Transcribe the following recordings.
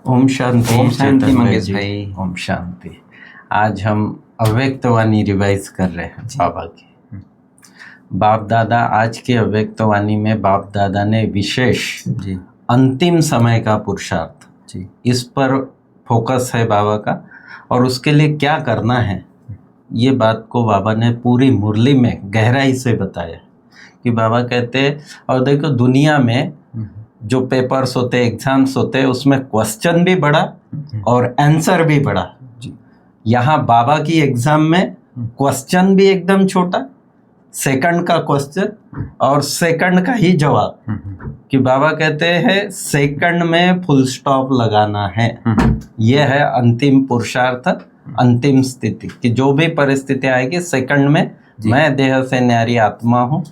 ओम शांति। ओम शांति चेतन मंगेश जी। भाई। ओम शांति। आज हम अव्यक्तवाणी रिवाइज कर रहे हैं बाबा की। बाप दादा, आज की अव्यक्तवाणी में बाप दादा ने विशेष जी अंतिम समय का पुरुषार्थ जी इस पर फोकस है बाबा का, और उसके लिए क्या करना है ये बात को बाबा ने पूरी मुरली में गहराई से बताया। कि बाबा कहते हैं, और देखो दुनिया में जो पेपर्स होते हैं, एग्जाम्स होते हैं, उसमें क्वेश्चन भी बड़ा और आंसर भी बड़ा। जी यहाँ बाबा की एग्जाम में क्वेश्चन भी एकदम छोटा, सेकंड का क्वेश्चन और सेकंड का ही जवाब। कि बाबा कहते हैं सेकंड में फुल स्टॉप लगाना है। यह है अंतिम पुरुषार्थ, अंतिम स्थिति। कि जो भी परिस्थिति आएगी सेकंड में मैं देह से न्यारी आत्मा हूँ,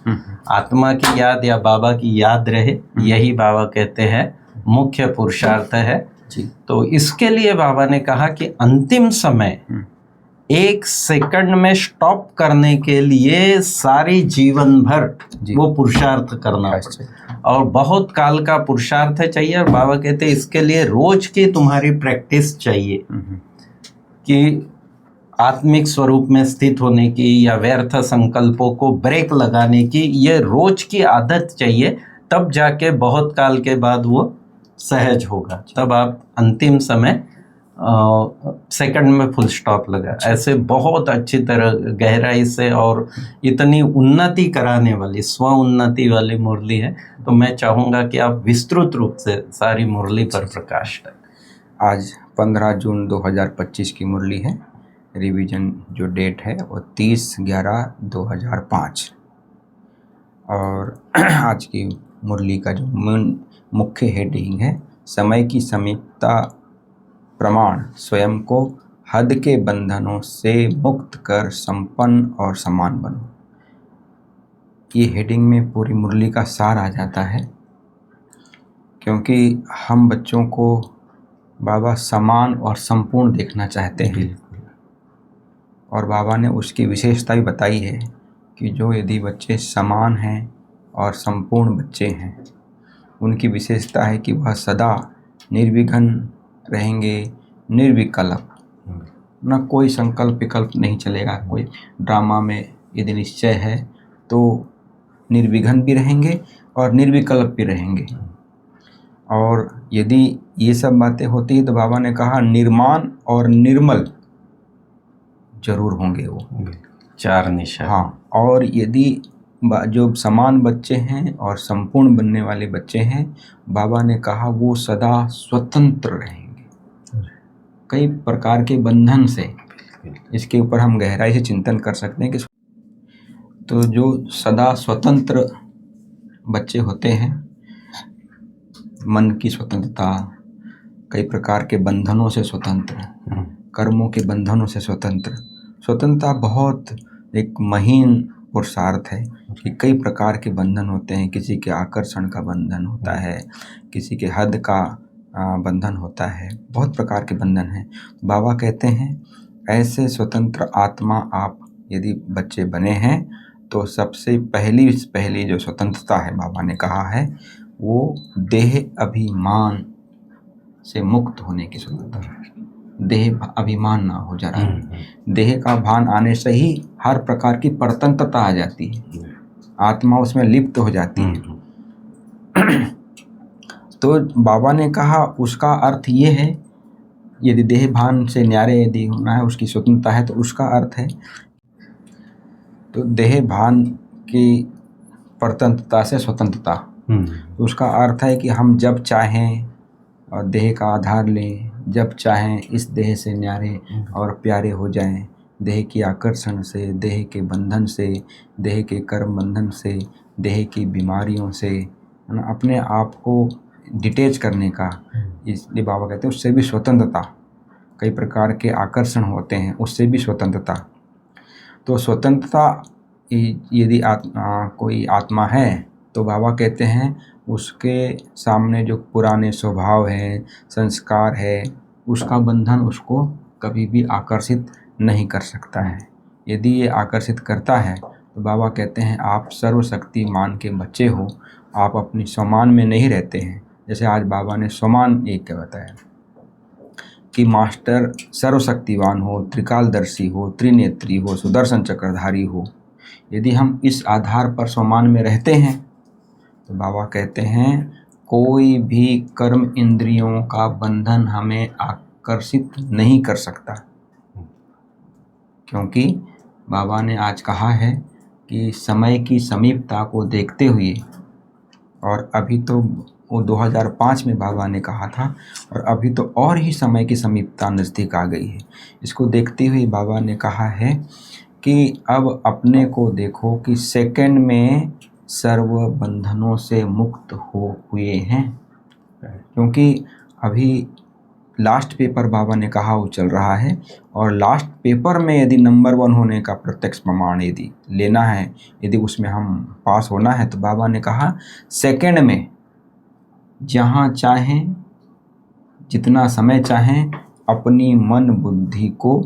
आत्मा की याद या बाबा की याद रहे, यही बाबा कहते हैं मुख्य पुरुषार्थ है। तो इसके लिए बाबा ने कहा कि अंतिम समय एक सेकंड में स्टॉप करने के लिए सारी जीवन भर वो पुरुषार्थ करना पड़ता, और बहुत काल का पुरुषार्थ चाहिए। और बाबा कहते हैं इसके लिए रोज की तुम्हारी प्रैक्टिस चाहिए कि आत्मिक स्वरूप में स्थित होने की या व्यर्थ संकल्पों को ब्रेक लगाने की, ये रोज की आदत चाहिए। तब जाके बहुत काल के बाद वो सहज होगा, तब आप अंतिम समय सेकंड में फुल स्टॉप लगा। ऐसे बहुत अच्छी तरह गहराई से और इतनी उन्नति कराने वाली, स्व उन्नति वाली मुरली है। तो मैं चाहूँगा कि आप विस्तृत रूप से सारी मुरली पर प्रकाश डालें। आज 15 जून 2025 की मुरली है। रिवीजन जो डेट है वो 30/11/2005। और आज की मुरली का जो मुख्य हेडिंग है, समय की समीपता प्रमाण स्वयं को हद के बंधनों से मुक्त कर संपन्न और समान बनो। ये हेडिंग में पूरी मुरली का सार आ जाता है, क्योंकि हम बच्चों को बाबा समान और संपूर्ण देखना चाहते हैं। और बाबा ने उसकी विशेषता भी बताई है कि जो यदि बच्चे समान हैं और संपूर्ण बच्चे हैं, उनकी विशेषता है कि वह सदा निर्विघ्न रहेंगे, निर्विकल्प, न कोई संकल्प विकल्प नहीं चलेगा। कोई ड्रामा में यदि निश्चय है तो निर्विघ्न भी रहेंगे और निर्विकल्प भी रहेंगे। और यदि ये सब बातें होती है तो बाबा ने कहा निर्माण और निर्मल जरूर होंगे वो, 4 निशान। हाँ, और यदि जो समान बच्चे हैं और संपूर्ण बनने वाले बच्चे हैं, बाबा ने कहा वो सदा स्वतंत्र रहेंगे कई प्रकार के बंधन से। इसके ऊपर हम गहराई से चिंतन कर सकते हैं कि तो जो सदा स्वतंत्र बच्चे होते हैं, मन की स्वतंत्रता, कई प्रकार के बंधनों से स्वतंत्र, कर्मों के बंधनों से स्वतंत्र। स्वतंत्रता बहुत एक महीन पुरुषार्थ है कि कई प्रकार के बंधन होते हैं। किसी के आकर्षण का बंधन होता है, किसी के हद का बंधन होता है, बहुत प्रकार के बंधन हैं। बाबा कहते हैं ऐसे स्वतंत्र आत्मा आप यदि बच्चे बने हैं तो सबसे पहली जो स्वतंत्रता है, बाबा ने कहा है, वो देह अभिमान से मुक्त होने की स्वतंत्रता है। देह अभिमान ना हो जरा। देह का भान आने से ही हर प्रकार की परतंत्रता आ जाती है, आत्मा उसमें लिप्त हो जाती है। तो बाबा ने कहा उसका अर्थ ये है, यदि देह भान से न्यारे यदि होना है, उसकी स्वतंत्रता है, तो उसका अर्थ है तो देह भान की परतंत्रता से स्वतंत्रता। तो उसका अर्थ है कि हम जब चाहें और देह का आधार लें, जब चाहें इस देह से न्यारे और प्यारे हो जाएं, देह की आकर्षण से, देह के बंधन से, देह के कर्म बंधन से, देह की बीमारियों से अपने आप को डिटेच करने का, इसलिए बाबा कहते हैं उससे भी स्वतंत्रता। कई प्रकार के आकर्षण होते हैं, उससे भी स्वतंत्रता। तो स्वतंत्रता यदि कोई आत्मा है तो बाबा कहते हैं उसके सामने जो पुराने स्वभाव हैं, संस्कार है, उसका बंधन उसको कभी भी आकर्षित नहीं कर सकता है। यदि ये आकर्षित करता है तो बाबा कहते हैं आप सर्वशक्तिमान के बच्चे हो, आप अपनी स्वमान में नहीं रहते हैं। जैसे आज बाबा ने स्वमान एक क्या बताया, कि मास्टर सर्वशक्तिवान हो, त्रिकालदर्शी हो, त्रिनेत्री हो, सुदर्शन चक्रधारी हो। यदि हम इस आधार पर स्वमान में रहते हैं तो बाबा कहते हैं कोई भी कर्म इंद्रियों का बंधन हमें आकर्षित नहीं कर सकता, क्योंकि बाबा ने आज कहा है कि समय की समीपता को देखते हुए, और अभी तो वो 2005 में बाबा ने कहा था, और अभी तो और ही समय की समीपता नज़दीक आ गई है। इसको देखते हुए बाबा ने कहा है कि अब अपने को देखो कि सेकंड में सर्व बंधनों से मुक्त हुए हैं, क्योंकि अभी लास्ट पेपर बाबा ने कहा वो चल रहा है, और लास्ट पेपर में यदि नंबर 1 होने का प्रत्यक्ष प्रमाण यदि लेना है, यदि उसमें हम पास होना है, तो बाबा ने कहा सेकंड में जहाँ चाहें, जितना समय चाहें, अपनी मन बुद्धि को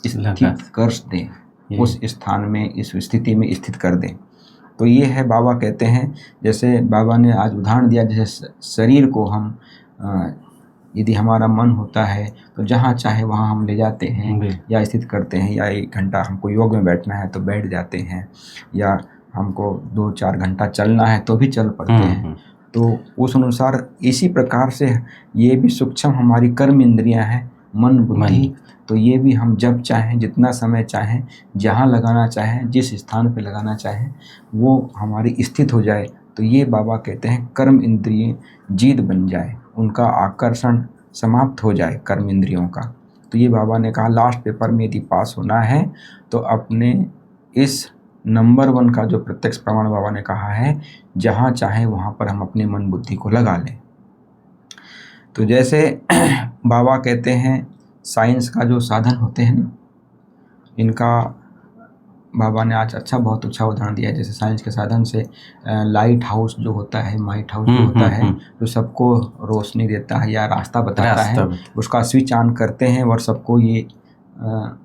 स्थित कर दें, उस स्थान में, इस स्थिति में स्थित कर दें। तो ये है, बाबा कहते हैं, जैसे बाबा ने आज उदाहरण दिया, जैसे शरीर को हम यदि हमारा मन होता है तो जहाँ चाहे वहाँ हम ले जाते हैं या स्थित करते हैं, या 1 घंटा हमको योग में बैठना है तो बैठ जाते हैं, या हमको 2-4 घंटा चलना है तो भी चल पड़ते हैं। तो उस अनुसार इसी प्रकार से ये भी सूक्ष्म हमारी कर्म इंद्रियां हैं, मन बुद्धि, तो ये भी हम जब चाहें, जितना समय चाहें, जहाँ लगाना चाहें, जिस स्थान पे लगाना चाहें, वो हमारी स्थित हो जाए। तो ये बाबा कहते हैं कर्म इंद्रिय जीत बन जाए, उनका आकर्षण समाप्त हो जाए कर्म इंद्रियों का। तो ये बाबा ने कहा लास्ट पेपर में यदि पास होना है तो अपने इस नंबर 1 का जो प्रत्यक्ष प्रमाण बाबा ने कहा है, जहाँ चाहे वहाँ पर हम अपने मन बुद्धि को लगा लें। तो जैसे बाबा कहते हैं साइंस का जो साधन होते हैं ना, इनका बाबा ने आज बहुत अच्छा उदाहरण दिया है। जैसे साइंस के साधन से लाइट हाउस जो होता है, माइट हाउस जो होता है, जो सबको रोशनी देता है या रास्ता बताता है, उसका स्विच ऑन करते हैं और सबको ये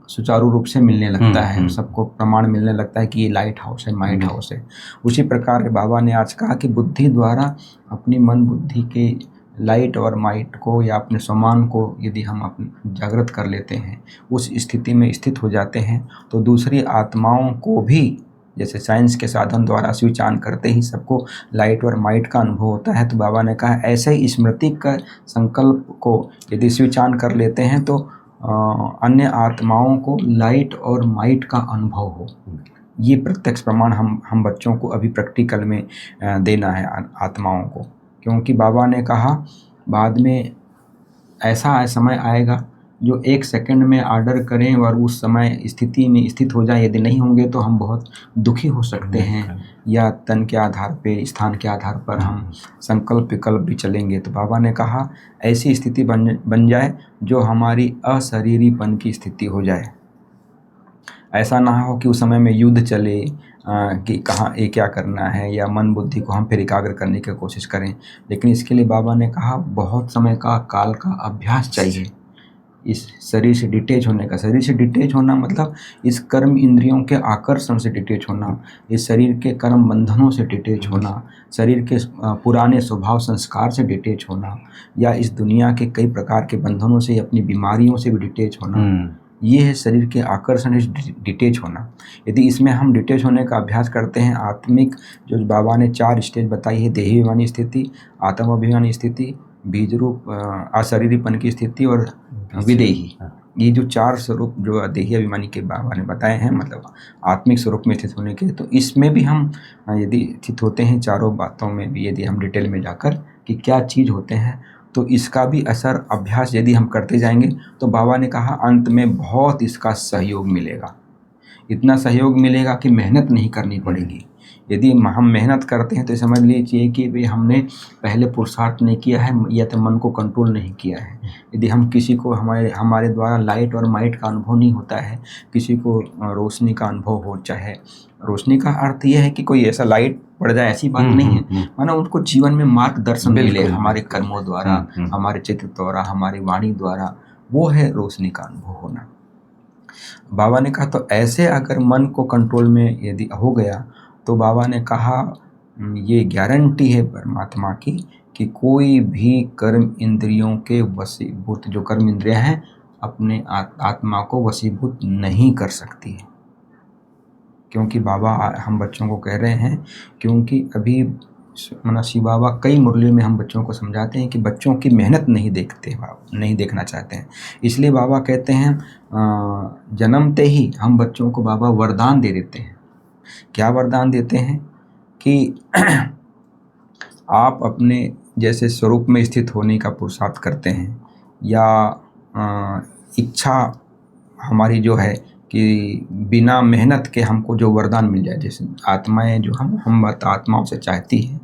सुचारू रूप से मिलने लगता है, सबको प्रमाण मिलने लगता है कि ये लाइट हाउस है, माइट हाउस है। उसी प्रकार बाबा ने आज कहा कि बुद्धि द्वारा अपनी मन बुद्धि के लाइट और माइट को या अपने समान को यदि हम अपने जागृत कर लेते हैं, उस स्थिति में स्थित हो जाते हैं, तो दूसरी आत्माओं को भी जैसे साइंस के साधन द्वारा स्विच ऑन करते ही सबको लाइट और माइट का अनुभव होता है। तो बाबा ने कहा ऐसे ही स्मृति का संकल्प को यदि स्विच ऑन कर लेते हैं तो अन्य आत्माओं को लाइट और माइट का अनुभव हो। ये प्रत्यक्ष प्रमाण हम बच्चों को अभी प्रैक्टिकल में देना है आत्माओं को, क्योंकि बाबा ने कहा बाद में ऐसा समय आएगा जो 1 सेकंड में ऑर्डर करें और उस समय स्थिति में स्थित हो जाए। यदि नहीं होंगे तो हम बहुत दुखी हो सकते हैं, या तन के आधार पे, स्थान के आधार पर हम संकल्प विकल्प भी चलेंगे। तो बाबा ने कहा ऐसी स्थिति बन जाए जो हमारी अशरीरीपन की स्थिति हो जाए। ऐसा ना हो कि उस समय में युद्ध चले कि कहाँ ये क्या करना है, या मन बुद्धि को हम फिर एकाग्र करने की कोशिश करें। लेकिन इसके लिए बाबा ने कहा बहुत समय का, काल का अभ्यास चाहिए इस शरीर से डिटेच होने का। शरीर से डिटेच होना मतलब इस कर्म इंद्रियों के आकर्षण से डिटेच होना, इस शरीर के कर्म बंधनों से डिटेच होना, शरीर के पुराने स्वभाव संस्कार से डिटेच होना, या इस दुनिया के कई प्रकार के बंधनों से, अपनी बीमारियों से भी डिटेच होना। ये है शरीर के आकर्षण से डिटेच होना। यदि इसमें हम डिटेच होने का अभ्यास करते हैं, आत्मिक जो बाबा ने 4 स्टेज बताई है, देही अभिमानी स्थिति, आत्म अभिमानी स्थिति, बीज रूप अशरीरीपन की स्थिति और विदेही, ये जो 4 स्वरूप जो देही अभिमानी के बाबा ने बताए हैं, मतलब आत्मिक स्वरूप में स्थित होने के, तो इसमें भी हम यदि स्थित होते हैं, चारों बातों में भी यदि हम डिटेल में जाकर कि क्या चीज़ होते हैं, तो इसका भी असर अभ्यास यदि हम करते जाएंगे तो बाबा ने कहा अंत में बहुत इसका सहयोग मिलेगा। इतना सहयोग मिलेगा कि मेहनत नहीं करनी पड़ेगी। यदि हम मेहनत करते हैं तो समझ लीजिए कि भाई हमने पहले पुरुषार्थ नहीं किया है या तो मन को कंट्रोल नहीं किया है। यदि हम किसी को हमारे द्वारा लाइट और माइट का अनुभव नहीं होता है, किसी को रोशनी का अनुभव हो, चाहे रोशनी का अर्थ यह है कि कोई ऐसा लाइट पड़ जाए ऐसी बात नहीं है, माना उनको जीवन में मार्गदर्शन मिले हमारे कर्मों द्वारा, हमारे चित्र द्वारा, हमारी वाणी द्वारा, वो है रोशनी का अनुभव होना। बाबा ने कहा तो ऐसे अगर मन को कंट्रोल में यदि हो गया तो बाबा ने कहा ये गारंटी है परमात्मा की कि कोई भी कर्म इंद्रियों के वशीभूत, जो कर्म इंद्रियां हैं अपने आत्मा को वशीभूत नहीं कर सकती है। क्योंकि बाबा हम बच्चों को कह रहे हैं, क्योंकि अभी शिव बाबा कई मुरलियों में हम बच्चों को समझाते हैं कि बच्चों की मेहनत नहीं देखना चाहते हैं। इसलिए बाबा कहते हैं जन्मते ही हम बच्चों को बाबा वरदान दे देते हैं। क्या वरदान देते हैं कि आप अपने जैसे स्वरूप में स्थित होने का पुरुषार्थ करते हैं, या इच्छा हमारी जो है कि बिना मेहनत के हमको जो वरदान मिल जाए, जैसे आत्माएं जो हम आत्माओं से चाहती हैं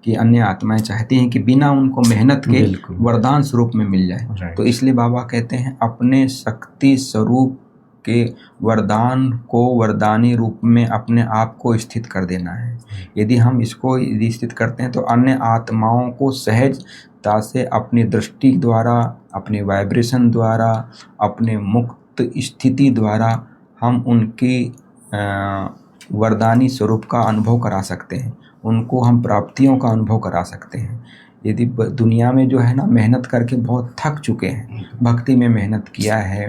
कि अन्य आत्माएं चाहती हैं कि बिना उनको मेहनत के वरदान स्वरूप में मिल जाए। तो इसलिए बाबा कहते हैं अपने शक्ति स्वरूप के वरदान को वरदानी रूप में अपने आप को स्थित कर देना है। यदि हम इसको स्थित करते हैं तो अन्य आत्माओं को सहजता से अपनी दृष्टि द्वारा, अपने वाइब्रेशन द्वारा, अपने मुक्त स्थिति द्वारा हम उनकी वरदानी स्वरूप का अनुभव करा सकते हैं, उनको हम प्राप्तियों का अनुभव करा सकते हैं। यदि दुनिया में जो है ना मेहनत करके बहुत थक चुके हैं, भक्ति में मेहनत किया है,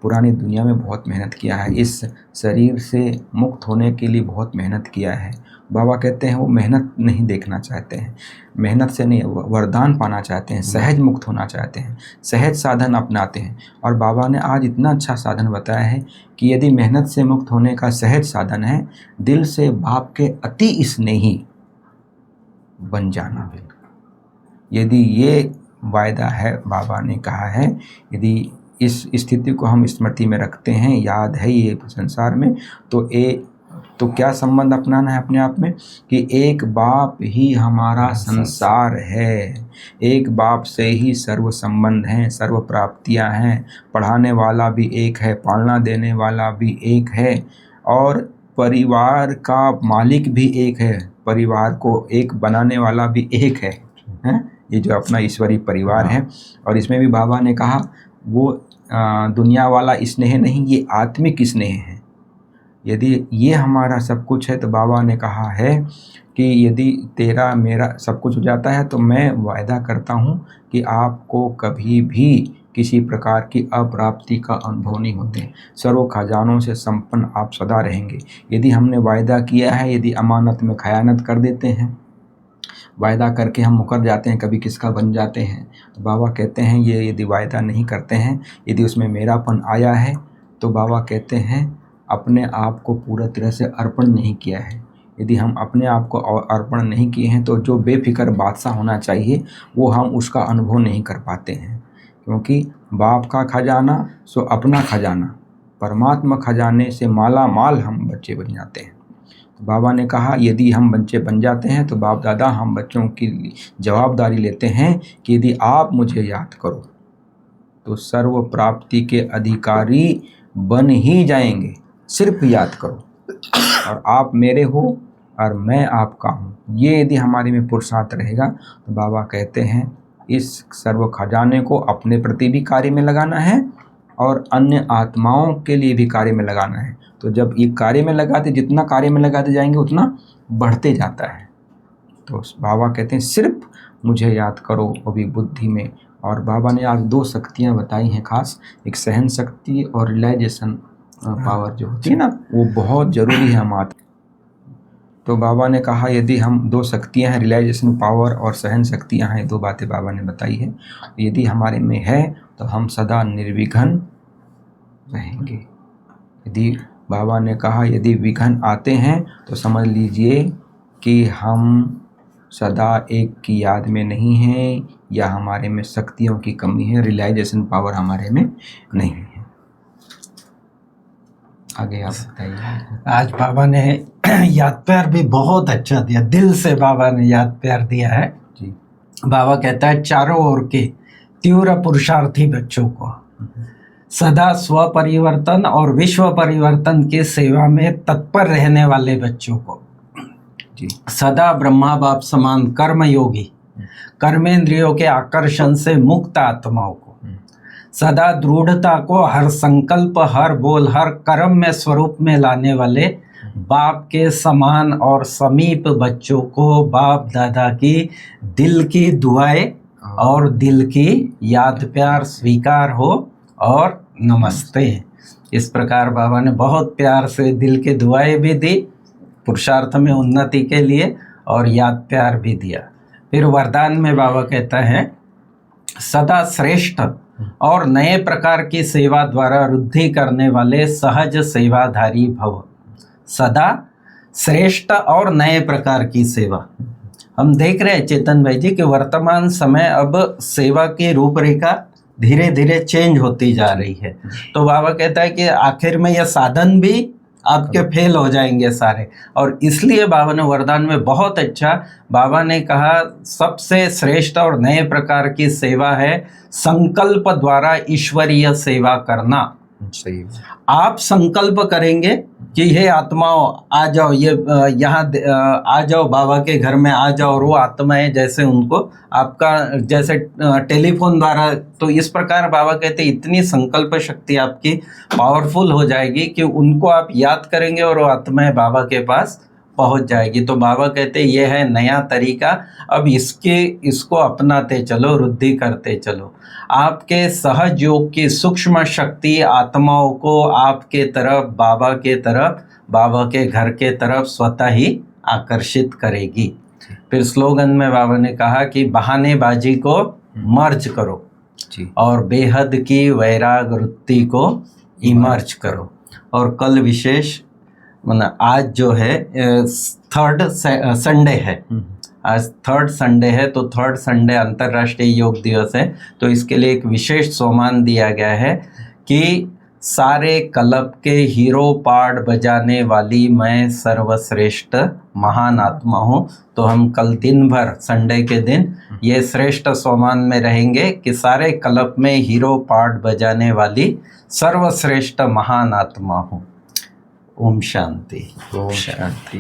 पुरानी दुनिया में बहुत मेहनत किया है, इस शरीर से मुक्त होने के लिए बहुत मेहनत किया है, बाबा कहते हैं वो मेहनत नहीं देखना चाहते हैं, मेहनत से नहीं वरदान पाना चाहते हैं, सहज मुक्त होना चाहते हैं, सहज साधन अपनाते हैं। और बाबा ने आज इतना अच्छा साधन बताया है कि यदि मेहनत से मुक्त होने का सहज साधन है, दिल से बाप के अति स्नेही बन जाना। यदि ये वायदा है, बाबा ने कहा है, यदि इस स्थिति को हम स्मृति में रखते हैं, याद है ये संसार में, तो क्या संबंध अपनाना है अपने आप में कि एक बाप ही हमारा संसार है, एक बाप से ही सर्व संबंध हैं, सर्व प्राप्तियां हैं, पढ़ाने वाला भी एक है, पालना देने वाला भी एक है, और परिवार का मालिक भी एक है, परिवार को एक बनाने वाला भी एक है, ये जो अपना ईश्वरीय परिवार है। और इसमें भी बाबा ने कहा वो दुनिया वाला स्नेह नहीं, ये आत्मिक स्नेह है। यदि ये हमारा सब कुछ है तो बाबा ने कहा है कि यदि तेरा मेरा सब कुछ हो जाता है तो मैं वायदा करता हूँ कि आपको कभी भी किसी प्रकार की अप्राप्ति का अनुभव नहीं होते, सर्व खजानों से संपन्न आप सदा रहेंगे। यदि हमने वायदा किया है, यदि अमानत में खयानत कर देते हैं, वायदा करके हम मुकर जाते हैं, कभी किसका बन जाते हैं, तो बाबा कहते हैं ये यदि वायदा नहीं करते हैं, यदि उसमें मेरापन आया है तो बाबा कहते हैं अपने आप को पूरा तरह से अर्पण नहीं किया है। यदि हम अपने आप को अर्पण नहीं किए हैं तो जो बेफिक्र बादशाह होना चाहिए वो हम उसका अनुभव नहीं कर पाते हैं, क्योंकि बाप का खजाना सो अपना खजाना, परमात्मा खजाने से माला माल हम बच्चे बन जाते हैं। तो बाबा ने कहा यदि हम बच्चे बन जाते हैं तो बाप दादा हम बच्चों की जवाबदारी लेते हैं कि यदि आप मुझे याद करो तो सर्व प्राप्ति के अधिकारी बन ही जाएंगे, सिर्फ याद करो, और आप मेरे हो और मैं आपका हूँ। ये यदि हमारे में पुरुषार्थ रहेगा तो बाबा कहते हैं इस सर्व खजाने को अपने प्रति भी कार्य में लगाना है और अन्य आत्माओं के लिए भी कार्य में लगाना है। तो जब ये कार्य में लगाते, जितना कार्य में लगाते जाएंगे उतना बढ़ते जाता है। तो बाबा कहते हैं सिर्फ मुझे याद करो, वो भी बुद्धि में। और बाबा ने आज 2 शक्तियाँ बताई हैं खास, एक सहन शक्ति और रियलाइजेशन पावर जो होती है ना, वो बहुत ज़रूरी है हमारे। तो बाबा ने कहा यदि हम 2 शक्तियाँ हैं, रियलाइजेशन पावर और सहन शक्तियाँ हैं, 2 बातें बाबा ने बताई है, यदि हमारे में है तो हम सदा निर्विघ्न रहेंगे। यदि बाबा ने कहा यदि विघ्न आते हैं तो समझ लीजिए कि हम सदा एक की याद में नहीं हैं, या हमारे में शक्तियों की कमी है, रियलाइजेशन पावर हमारे में नहीं है। आगे आप बताइए। आज बाबा ने याद प्यार भी बहुत अच्छा दिया, दिल से बाबा ने याद प्यार दिया है जी। बाबा कहता है चारों ओर के तीव्र पुरुषार्थी बच्चों को सदा स्व परिवर्तन और विश्व परिवर्तन की सेवा में तत्पर रहने वाले बच्चों को जी। सदा ब्रह्मा बाप समान कर्म योगी, कर्मेंद्रियों के आकर्षण से मुक्त आत्माओं को, सदा दृढ़ता को हर संकल्प, हर बोल, हर कर्म में स्वरूप में लाने वाले बाप के समान और समीप बच्चों को बाप दादा की दिल की दुआएं और दिल की याद प्यार स्वीकार हो और नमस्ते। इस प्रकार बाबा ने बहुत प्यार से दिल की दुआएं भी दी पुरुषार्थ में उन्नति के लिए और याद प्यार भी दिया। फिर वरदान में बाबा कहता है सदा श्रेष्ठ और नए प्रकार की सेवा द्वारा वृद्धि करने वाले सहज सेवाधारी भव। सदा श्रेष्ठ और नए प्रकार की सेवा। हम देख रहे हैं चेतन भाई जी कि वर्तमान समय अब सेवा की रूपरेखा धीरे धीरे चेंज होती जा रही है। तो बाबा कहता है कि आखिर में यह साधन भी आपके फेल हो जाएंगे सारे, और इसलिए बाबा ने वरदान में बहुत अच्छा बाबा ने कहा सबसे श्रेष्ठ और नए प्रकार की सेवा है संकल्प द्वारा ईश्वरीय सेवा करना। सही। आप संकल्प करेंगे कि हे आत्माओं आ जाओ, ये यहाँ आ जाओ, बाबा के घर में आ जाओ, और वो आत्माएं जैसे उनको आपका जैसे टेलीफोन द्वारा, तो इस प्रकार बाबा कहते इतनी संकल्प शक्ति आपकी पावरफुल हो जाएगी कि उनको आप याद करेंगे और वो आत्माएं बाबा के पास पहुंच जाएगी। तो बाबा कहते ये है नया तरीका, अब इसको अपनाते चलो, वृद्धि करते चलो। आपके सहज योग की सूक्ष्म शक्ति आत्माओं को आपके तरफ, बाबा के तरफ, बाबा के घर के तरफ स्वतः ही आकर्षित करेगी। फिर स्लोगन में बाबा ने कहा कि बहानेबाजी को मर्ज करो और बेहद की वैराग वृत्ति को इमर्ज करो। और कल विशेष मतलब आज जो है थर्ड संडे है, आज थर्ड संडे है, तो थर्ड संडे अंतर्राष्ट्रीय योग दिवस है। तो इसके लिए एक विशेष सोमान दिया गया है कि सारे क्लब के हीरो पार्ट बजाने वाली मैं सर्वश्रेष्ठ महान आत्मा हूँ। तो हम कल दिन भर संडे के दिन ये श्रेष्ठ सोमान में रहेंगे कि सारे क्लब में हीरो पार्ट बजाने वाली सर्वश्रेष्ठ महान आत्मा हूँ। ओम शांति। ओम शांति।